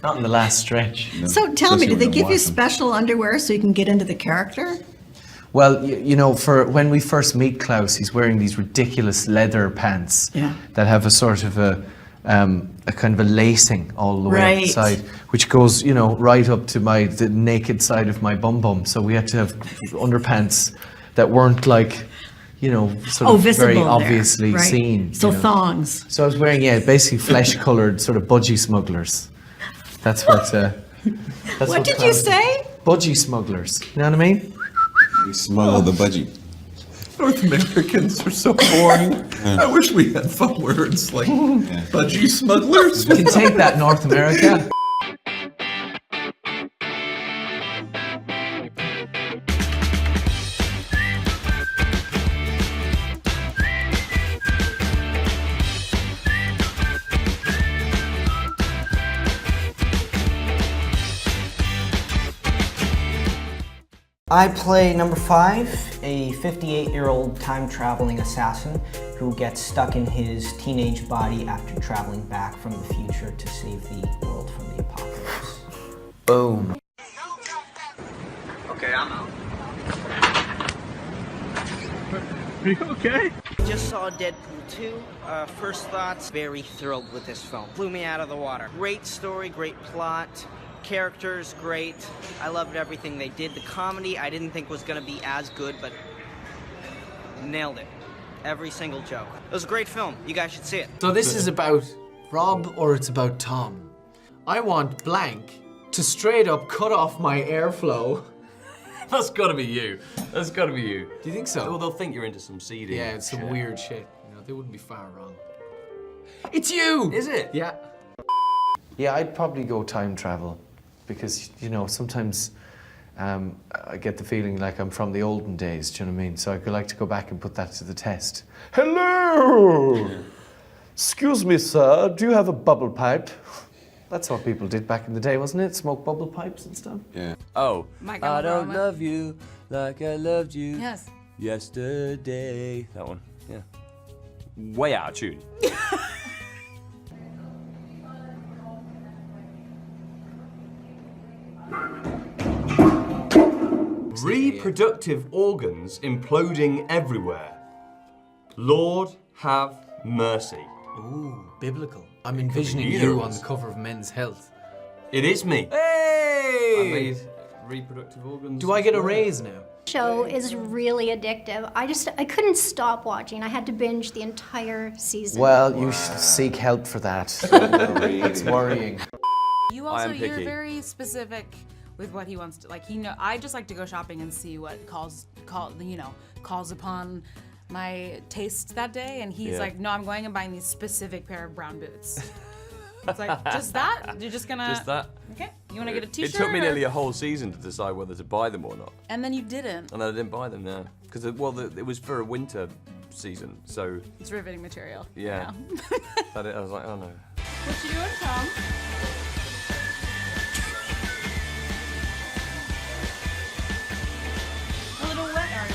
Not in the last stretch. No. So tell me, Especially did they when give I'm you watching. special underwear so you can get into the character? Well, you know, for when we first meet Klaus, he's wearing these ridiculous leather pants that have a sort of a kind of a lacing all the way up the side, which goes, you know, right up to the naked side of my bum bum. So we had to have underpants that weren't like, you know, sort of visible very there, obviously right. seen. So you know. thongs. So I was wearing, basically flesh-coloured sort of budgie smugglers. That's what. What did you say? Budgie smugglers. You know what I mean? We smuggle the budgie. North Americans are so boring. I wish we had fun words like budgie smugglers. You can take that, North America. I play number 5, a 58-year-old time-traveling assassin who gets stuck in his teenage body after traveling back from the future to save the world from the apocalypse. Boom. Okay, I'm out. Are you okay? Just saw Deadpool 2. First thoughts, very thrilled with this film. Blew me out of the water. Great story, great plot. Characters, great. I loved everything they did. The comedy, I didn't think was gonna be as good, but nailed it. Every single joke. It was a great film. You guys should see it. So this is about Rob or it's about Tom? I want blank to straight up cut off my airflow. That's gotta be you. That's gotta be you. Do you think so? Well, they'll think you're into some seedy. Yeah, it's some weird shit. You know, they wouldn't be far wrong. It's you! Is it? Yeah. Yeah, I'd probably go time travel because, you know, sometimes I get the feeling like I'm from the olden days, do you know what I mean? So I'd like to go back and put that to the test. Hello! Excuse me, sir, do you have a bubble pipe? That's what people did back in the day, wasn't it? Smoke bubble pipes and stuff? Yeah. Oh. My I don't grandma. love you like I loved you Yes. yesterday. That one, yeah. Way out of tune. Reproductive organs imploding everywhere. Lord have mercy. Ooh, biblical. I'm envisioning either you of on us. the cover of Men's Health. It is me. Hey! I made reproductive organs. Do I get a raise now? Show is really addictive. I couldn't stop watching. I had to binge the entire season. Well, you should seek help for that. It's worrying. You I also, am you're picky. very specific with what he wants to, like, I just like to go shopping and see what calls upon my taste that day, and he's like, no, I'm going and buying these specific pair of brown boots. It's like, just that? You're just gonna... Just that. Okay, you wanna get a t-shirt? It took me or- nearly a whole season to decide whether to buy them or not. And then you didn't. And I didn't buy them now. Because, it was for a winter season, so... It's riveting material. Yeah. I was like, oh no. What you doing, Tom? A little wet, are you?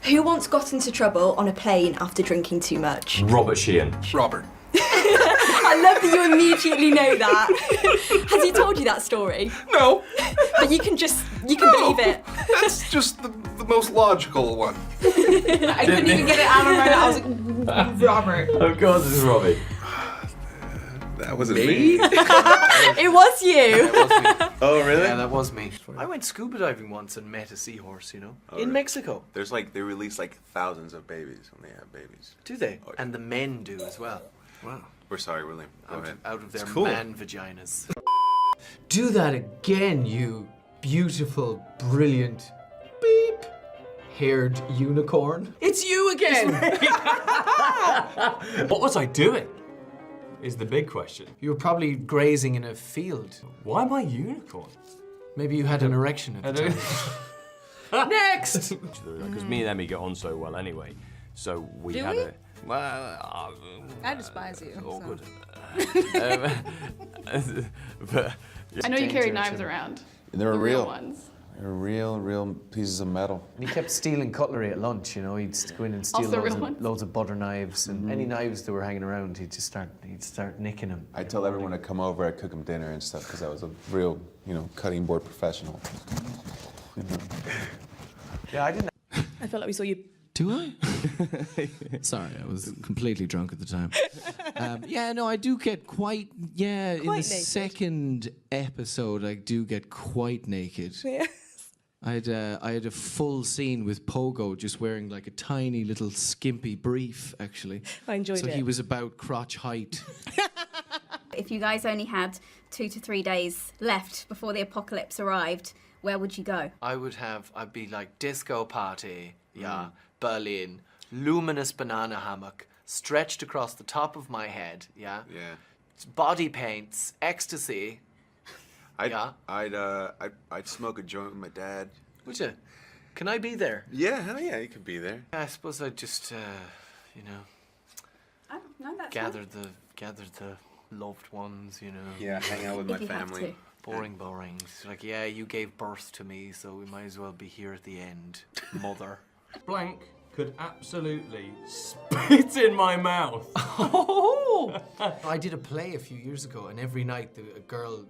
Who once got into trouble on a plane after drinking too much? Robert Sheehan. Robert. I love that you immediately know that. Has he told you that story? No. But you can believe it. That's just the most logical one. I couldn't even get it out of my mouth. I was like, Robert. Of course it's Robbie. That wasn't me. It was you. Oh, really? Yeah, that was me. I went scuba diving once and met a seahorse, you know, in Mexico. There's they release thousands of babies when they have babies. Do they? Oh, yeah. And the men do as well. Wow. We're sorry, William. Go ahead. Out of their It's cool. man vaginas. Do that again, you beautiful, brilliant, beep, haired unicorn. It's you again! What was I doing? Is the big question. You were probably grazing in a field. Why am I a unicorn? Maybe you had an erection at the time. Next! Because me and Emmy get on so well anyway. So we Do had we? a... I despise you. All so. good. I know you carry knives around. They were The real. ones. They were real pieces of metal. And he kept stealing cutlery at lunch, you know. He'd go in and steal Also real loads ones? of, loads of butter knives and any knives that were hanging around. He'd start nicking them. I tell everyone to come over, I'd cook them dinner and stuff, because I was a real, cutting board professional. Yeah, I didn't. I felt like we saw you. Do I? Sorry, I was completely drunk at the time. Yeah, no, I do get quite in the naked. second episode, I do get quite naked. Yes. I had a full scene with Pogo just wearing like a tiny little skimpy brief, actually. I enjoyed so it. he was about crotch height. If you guys only had 2 to 3 days left before the apocalypse arrived, where would you go? I'd be like disco party, Berlin, luminous banana hammock, stretched across the top of my head, Yeah. body paints, ecstasy. I'd smoke a joint with my dad. Would you? Can I be there? Yeah, hell yeah, you could be there. I suppose I'd just, No, that's gather the loved ones, Yeah, hang out with my If you have family. Boring. It's like, yeah, you gave birth to me, so we might as well be here at the end, mother. Blank could absolutely spit in my mouth. I did a play a few years ago, and every night a girl,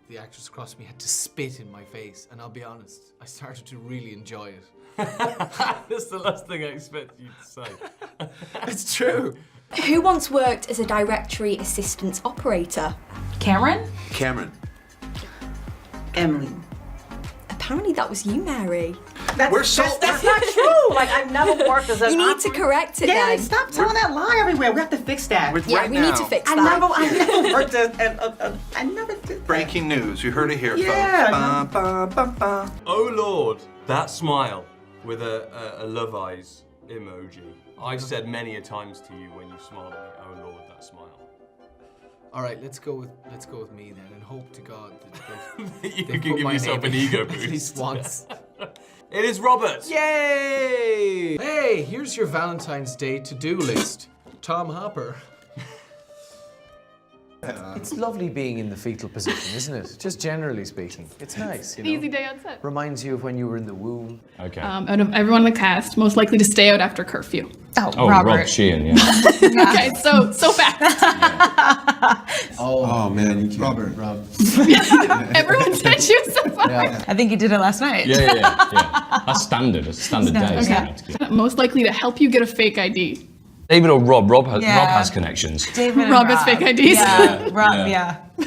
the actress across me, had to spit in my face. And I'll be honest, I started to really enjoy it. That's the last thing I expected you to say. It's true. Who once worked as a directory assistance operator? Cameron? Cameron. Emily. Apparently that was you, Mary. That's not true. Like, I've never worked as a. You need to correct it Yeah, then. stop telling that lie everywhere. We have to fix that. Yeah, we need to fix I that. never worked I never did that. Breaking news. You heard it here, Yeah. folks. Ba, ba, ba, ba. Oh Lord, that smile with a love eyes emoji. I've said many a times to you when you smiled at me, oh Lord, that smile. All right, let's go with me then, and hope to God that You they can put give my yourself name an in ego at boost. least once. It is Robert! Yay! Hey, here's your Valentine's Day to-do list. Tom Hopper. It's lovely being in the fetal position, isn't it? Just generally speaking. It's nice, Easy day on set. Reminds you of when you were in the womb. Okay. Out of everyone in the cast, most likely to stay out after curfew. Oh, Robert Sheehan, yeah. Okay, so fast. Oh man, you can't. Rob. Everyone said you were so fast. I think you did it last night. Yeah. That's standard. It's a standard day. Okay. Most likely to help you get a fake ID. David or Rob? Rob Yeah. has connections. David and Rob has fake IDs. Yeah, Rob, Yeah. yeah.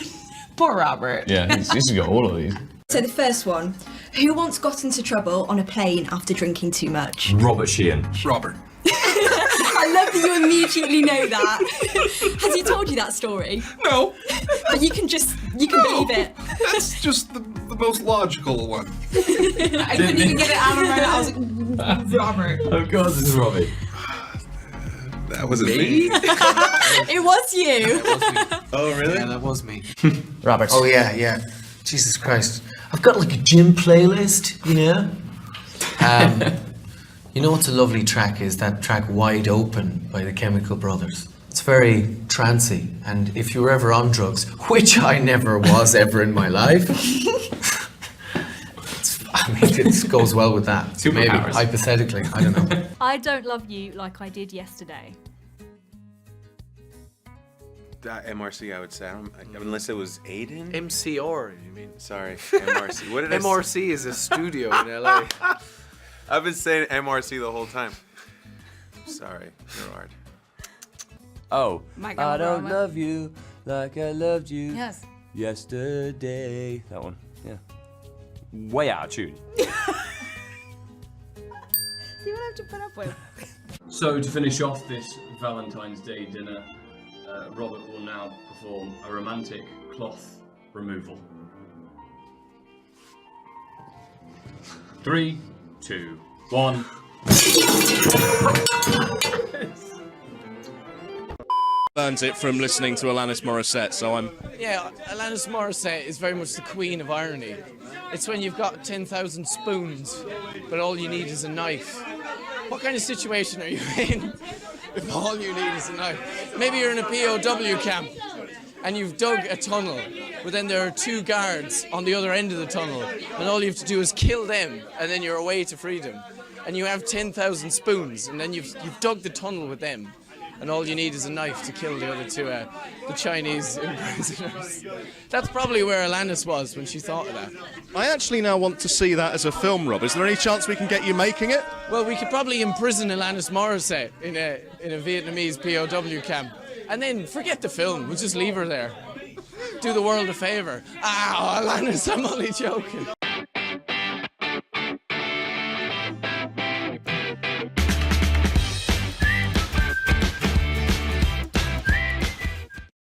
Poor Robert. Yeah, he's got all of these. So the first one, who once got into trouble on a plane after drinking too much? Robert Sheehan. Robert. I love that you immediately know that. Has he told you that story? No. But you can believe it. That's just the most logical one. I couldn't even get it out of my mouth. I was like, Robert. Of course it's Robbie. That wasn't me. It was you. Oh, really? Yeah, that was me. Robert. Oh, yeah. Jesus Christ. I've got like a gym playlist, You know what's a lovely track is that track Wide Open by the Chemical Brothers. It's very trancey, and if you were ever on drugs, which I never was ever in my life, it goes well with that. Maybe, Superpowers. hypothetically, I don't know. I don't love you like I did yesterday. MRC, I would say. Unless it was Aiden. MCR, you mean? Sorry, MRC. What did I say? MRC is a studio in LA. I've been saying MRC the whole time. Sorry, Gerard. Oh, My I God, don't Robert. love you like I loved you Yes. yesterday. That one, yeah. Way out of tune. See what I have to put up with? So to finish off this Valentine's Day dinner, Robert will now perform a romantic cloth removal. 3, 2, 1. Learned it from listening to Alanis Morissette, so I'm... Yeah, Alanis Morissette is very much the queen of irony. It's when you've got 10,000 spoons, but all you need is a knife. What kind of situation are you in? if all you need is a knife. Maybe you're in a POW camp and you've dug a tunnel, but then there are 2 guards on the other end of the tunnel, and all you have to do is kill them, and then you're away to freedom. And you have 10,000 spoons, and then you've dug the tunnel with them, and all you need is a knife to kill the other 2, the Chinese prisoners. That's probably where Alanis was when she thought of that. I actually now want to see that as a film, Rob. Is there any chance we can get you making it? Well, we could probably imprison Alanis Morissette in a Vietnamese POW camp, and then forget the film. We'll just leave her there. Do the world a favour. Ah, Alanis, I'm only joking.